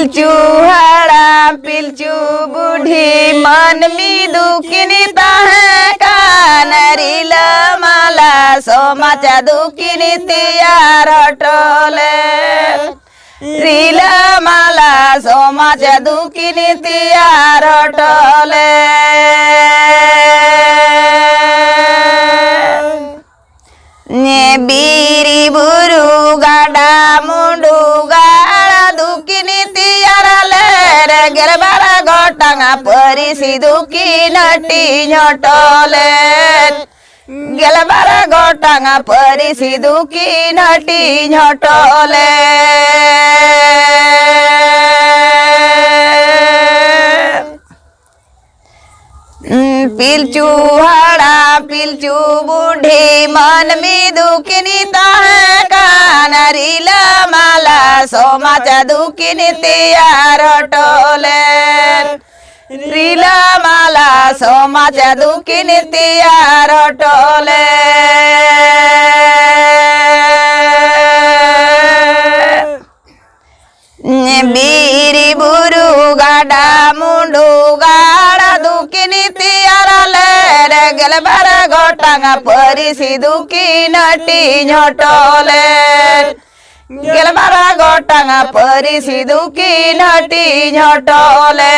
पिलचू हड़ा पिलचू बूढ़ी मन में दुखिनी ताहे कान रील माला सोमाचा दुखिनी तियार टोले रील माला सोमाचा दुखिनी तियार टोले ने बीरी बुरु गाडा मुंडू गाड़ा दुखिनी तियार ले रे गेलबारा गोटांगा परिसी दुखी नटी झटले गेलबारा गोटांगा परिसी दुखी नटी झटले पिलचू हड़ा पिलचू बूढ़ी मन में दुखिनी ताहे कान रील माला सोमाचा दुखिनी तियार टोले रील माला सोमाचा दुखिनी तियार टोले बीरी बुरु गाडा मुंडू गाड़ा दुखिनी तियार ले रे गेलबारा गोटांगा परिसी दुखी नटी झटले गेलबारा गोटांगा परिसी दुखी नटी झटले